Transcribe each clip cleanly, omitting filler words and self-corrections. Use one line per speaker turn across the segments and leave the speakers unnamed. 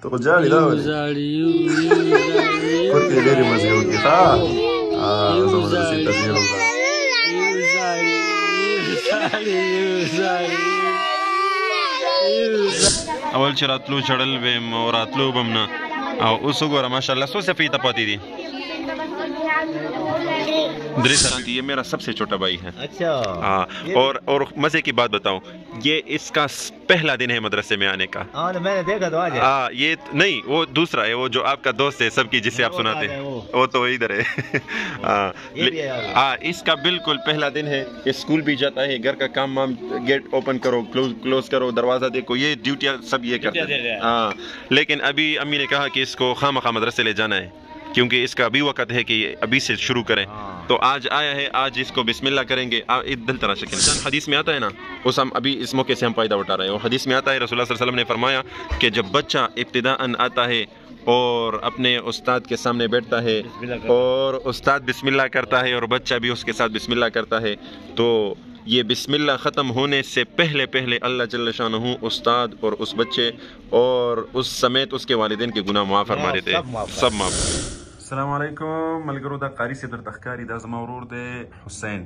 ته خو جاړې دا ولې کور کې ډېرې مزې وکړي ښه زه مدرسې ته ځې روزه
اول چې راتلو چړل ویم او راتلو به م نه او اوس وګوره ماشاءالله څو صفحې ته پاتې دي 3 साल ये मेरा सबसे छोटा भाई है।
अच्छा
हाँ और मजे की बात बताऊं, ये इसका पहला दिन है मदरसे में आने का।
मैंने देखा तो आज।
हाँ ये नहीं, वो दूसरा है, वो जो आपका दोस्त है सबकी जिसे आप सुनाते हैं वो तो इधर है। हाँ इसका बिल्कुल पहला दिन है। ये स्कूल भी जाता है, घर का काम वाम, गेट ओपन करो क्लोज करो, दरवाजा देखो, ये ड्यूटियाँ सब ये करते हैं। हाँ लेकिन अभी अम्मी ने कहा कि इसको खामखा मदरसे ले जाना है क्योंकि इसका अभी वक्त है कि अभी से शुरू करें। तो आज आया है, आज इसको बिस्मिल्लाह करेंगे। इधर तरह से हदीस में आता है ना, उस हम अभी इस मौके से हम फ़ायदा उठा रहे हैं। हदीस में आता है रसूलुल्लाह सल्लल्लाहु अलैहि वसल्लम ने फरमाया कि जब बच्चा इब्तिदाअन आता है और अपने उस्ताद के सामने बैठता है और उस्ताद बिस्मिल्लाह करता है और बच्चा भी उसके साथ बिस्मिल्लाह करता है, तो ये बिस्मिल्लाह ख़त्म होने से पहले पहले अल्लाह जल्ल शानहू उस्ताद और उस बच्चे और उस समेत उसके वालिदैन के गुनाह माफ़ फरमा देते हैं, सब माफ़।
السلام علیکم ملګرو، دا قاری صدر تخکاری، دا زما ورور دی حسین،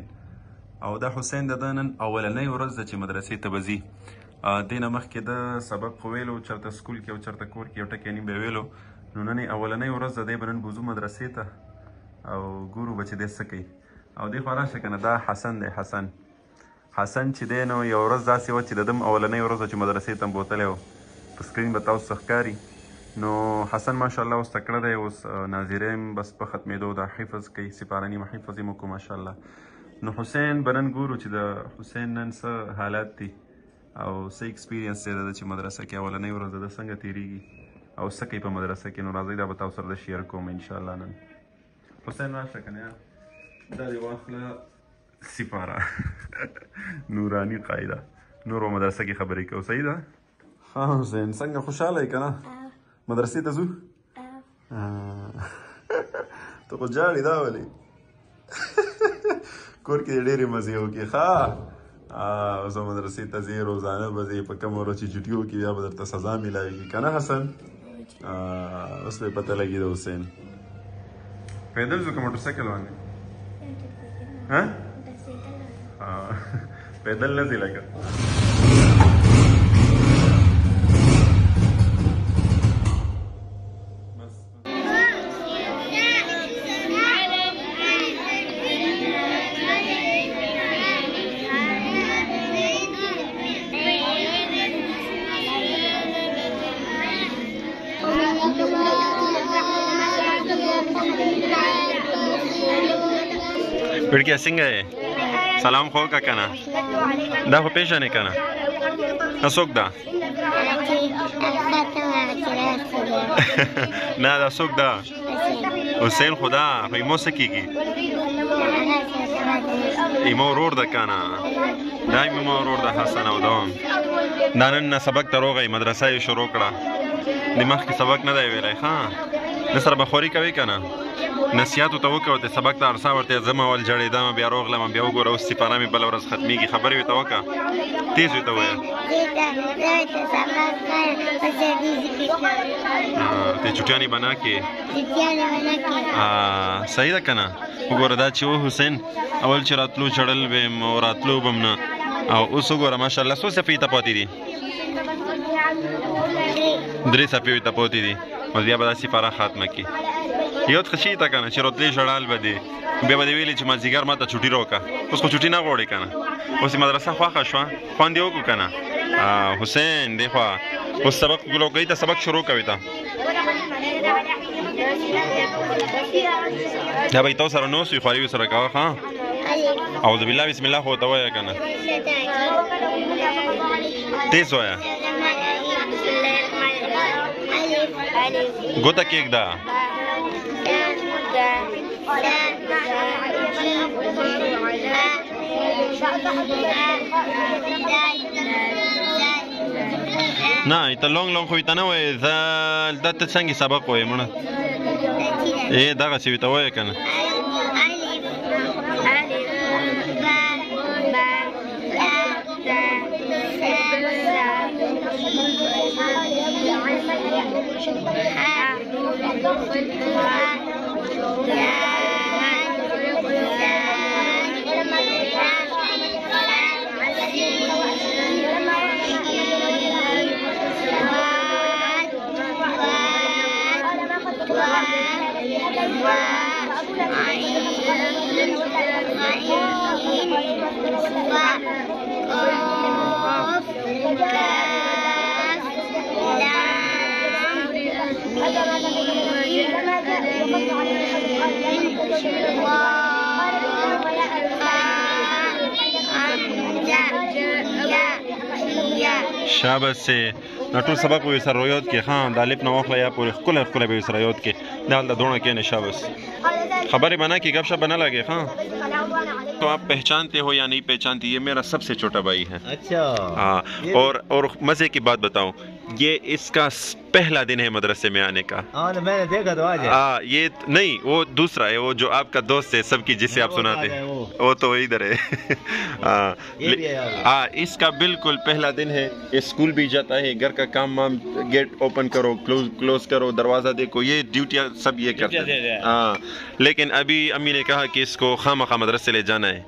او دا حسین د نن اولنۍ ورځ ده چې مدرسې ته به ځي. دې نه مخکې د سبق خو ویلو، چېرته سکول کې او چېرته کور کې یو ټکی نیم به ویلو، نو نن اولنۍ ورځ ده، دی به نن بوځو مدرسې ته او ګورو به چې دی څه کوي. او دې خوا راشه که نه، دا حسن دی. حسن چې دی نو یو ورځ داسې وه چې د دم اولنۍ ورځ وه چې مدرسې ته م بوتلی و. په سکرین به تاسو ته ښکاري. نو حسن ماشاءالله اوس تکړه دی، اوس ناظرې هم بس په ختمېدو ده، حفظ کوي، سپاره نیمه حفظ یې وکړو ماشاءالله. نو حسین به نن ګورو چې د حسین نن څه حالات دي او څه ایکسپیرینس دی د چې مدرسه کې اولنۍ ورځ ده څنګه تېرېږي او څه کوي په مدرسه کې. نو راځئ دا به تاسو سره شیر کوم انشاءالله نن. حسین راشه که نه، دا دې واخله سپاره نوراني قاعده، نور به مدرسه کې خبرې کوو. صحیح ده؟ ښه حسین، څنګه خوشحاله یې که نه؟ مدرسې ته ځو؟ ته خو جاړې دا ولې کور کې ډېرې مزې وکړې ښه. اوس به مدرسې ته ځې، روزانه به ځې، په کومه ورځ چې چټي وکړي بیا به درته سزا میلاویږي که نه حسن؟ اوس به یې پته لګي د حسین. پیدل ځو که موټرسایکل باندې؟ پیدل نه ځې لکه Perché څنګه یې؟ سلام خو وکړه که نه؟ دا خو پېژنې که نه؟ دا څوک ده؟ نه دا څوک ده؟ حسین خو ده، خو ایمو څه کېږي؟ ایمو ورور ده که نه؟ دا ایمو ورور ده حسن او دوام. دا نن سبق ته روغی، مدرسه یې شروع کړه. د مخکې سبق نه دی ویلی ښه؟ د سره بخوري کوي که نه؟ نصیحت ورته وکړه، ورته سبق ته عرصه ورته ځم، اول جړېدم، بیا روغلم، بیا وګوره اوس سپاره مې بله ورځ ختمېږي. خبرې ورته وکړه، تیز ورته ووایه. ته چوټیانې به نه کړې؟ صحیح ده که نه؟ وګوره دا چې و حسین، اول چې راتلو چړل ویم او راتلو به م نه او اوس وګوره ماشاءالله څو صفحې ته پاتې دي؟ 3 صفحې ته پاتې دي. اوس بیا به دا سپاره ختمه کړي. یو خشي ته که نه چې راتلې ژړال به دی، بیا به دې ویلې چې مازدیګر ما ته چوټي راوکړه. اوس خو چوټي نه غواړې که نه؟ اوس یې مدرسه خوښه شوه، خوند یې وکړو که نه؟ حسین دې خوا اوس سبق کوي ته، سبق شروع کوي ته. دا به یې تاسو سره ناست وي، خواري ورسره کوه ښه. اعوذ بالله بسم الله خو ورته وایه که نه؟ تیز وایه. ګوته کېږده. نه ته لونګ خو ته نه وایې، دا ته څنګه سبق وایې مړه؟ دغسې ورته وایې که نه؟
شابه سه نټول سبق وي سره رویت کې خان د الف نو اخلا یا پورې خپل خپل به سره رویت کې دا د دونه کې نه شابه خبریں بنا کی گپ شپ بنا لگے ہاں تو آپ پہچانتے ہو یا نہیں پہچانتی یہ میرا سب سے چھوٹا بھائی ہے
اچھا
ہاں اور مزے کی بات بتاؤں یہ اس کا پہلا دن ہے مدرسے میں آنے کا
میں نے دیکھا تو آج
یہ نہیں وہ دوسرا ہے وہ جو آپ کا دوست ہے سب کی جسے آپ سناتے ہیں وہ تو ادھر ہے ہاں اس کا بالکل پہلا دن ہے اسکول بھی جاتا ہے گھر کا کام وام گیٹ اوپن کرو کلوز کرو دروازہ دیکھو یہ ڈیوٹیاں سب یہ کرتے ہیں ہاں لیکن ابھی امی نے کہا کہ اس کو خواہ مدرسے لے جانا ہے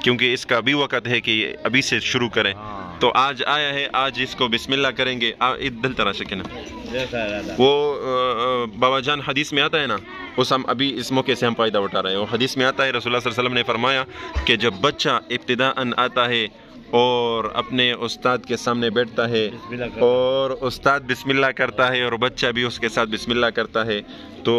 کیونکہ اس کا ابھی وقت ہے کہ ابھی سے شروع کریں تو آج آیا ہے آج اس کو بسم اللہ کریں گے دل طرح سے کہنا وہ بابا جان حدیث میں آتا ہے نا اس ہم ابھی اس موقع سے ہم فائدہ اٹھا رہے ہیں وہ حدیث میں آتا ہے رسول اللہ صلی اللہ علیہ وسلم نے فرمایا کہ جب بچہ ابتداءً آتا ہے اور اپنے استاد کے سامنے بیٹھتا ہے اور استاد بسم اللہ کرتا ہے اور بچہ بھی اس کے ساتھ بسم اللہ کرتا ہے تو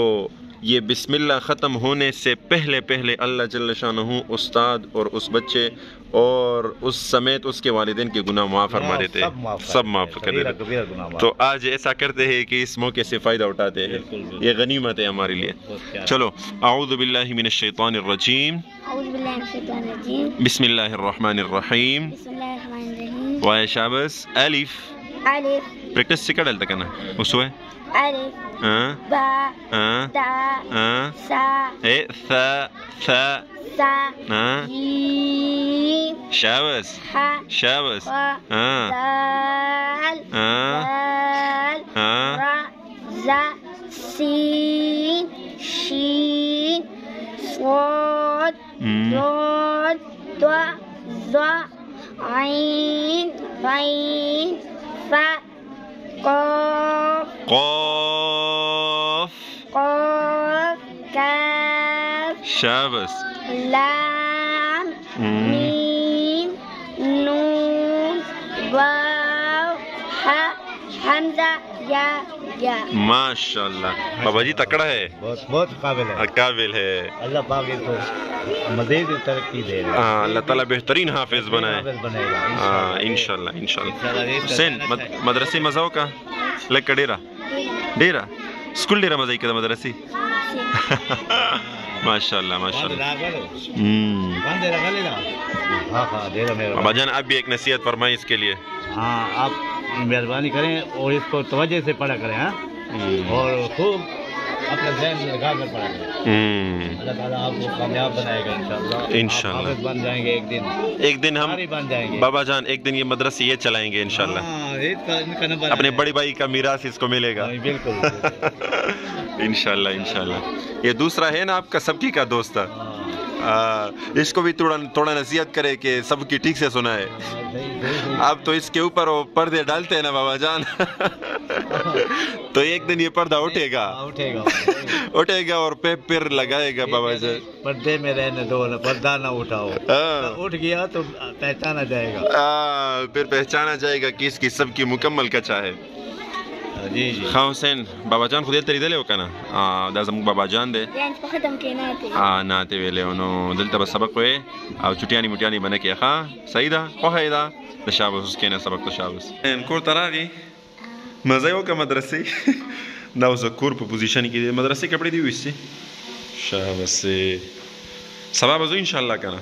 یہ بسم اللہ ختم ہونے سے پہلے اللہ جل شانہ استاد اور اس بچے اور اس سمیت اس کے والدین کے گناہ معاف فرما دیتے ہیں سب معاف کر دیتے تو آج ایسا کرتے ہیں کہ اس موقع سے فائدہ اٹھاتے ہیں یہ غنیمت ہے ہمارے لیے چلو اعوذ باللہ من الشیطان الرجیم بسم اللہ الرحمن الرحیم وائے شابس الف پریکٹس سے کڑل تک نا اس ہوئے الف با تا سا ثا جيم شابس شابس
دال را زا سين شين صاد ضاد ضا ظا عين غين فا قاف
قاف
كاف
شابس
لام ميم نون واو ها حمزہ یا
ماشاء اللہ بابا جی تکڑا ہے
بہت
قابل ہے
اللہ پاک اس کو مزید ترقی دے
ہاں اللہ تعالیٰ بہترین حافظ بنائے ہاں انشاءاللہ حسین مدرسے مزہ کا لگ کا ڈیرا اسکول ڈیرا مزہ کا مدرسی ماشاءاللہ بابا جان آپ بھی ایک نصیحت فرمائیں اس کے لیے
ہاں آپ مہربانی کریں اور اس کو توجہ سے پڑھا کریں ہاں اور خوب اپنا ذہن لگا کر پڑھا کریں اللہ تعالیٰ آپ کو کامیاب بنائے گا انشاءاللہ بن جائیں گے ایک دن ہم بن جائیں گے
بابا جان ایک دن یہ مدرسے یہ چلائیں گے انشاءاللہ اپنے بڑے بھائی کا میراث اس کو ملے گا
بالکل
انشاءاللہ یہ دوسرا ہے نا آپ کا سب کی کا دوست تھا اس کو بھی تھوڑا نصیحت کرے کہ سب کی ٹھیک سے سنا ہے اب تو اس کے اوپر وہ پردے ڈالتے ہیں نا بابا جان تو ایک دن یہ پردہ اٹھے گا اور پیر لگائے گا بابا جان
پردے میں رہنے دو پردہ نہ اٹھاؤ اٹھ گیا تو پہچانا جائے گا
پھر پہچانا جائے گا کہ اس کی سب کی مکمل کچا ہے
جی
خان حسین بابا جان خودی تری دلے وکنا دا زموږ بابا جان دی
ختم کې
ناته ویلې نو دلته به سبق وې او چټیانی مټیانی باندې کې ښه صحیح ده خوښه ده د شابس اوس کېنه سبق ته شابس کور ته راغی مزه یې وکړه مدرسې دا اوس د کور په پوزیشن کې دی مدرسې کپړې دي ویستې شابس سبا به ځو انشاءالله که نه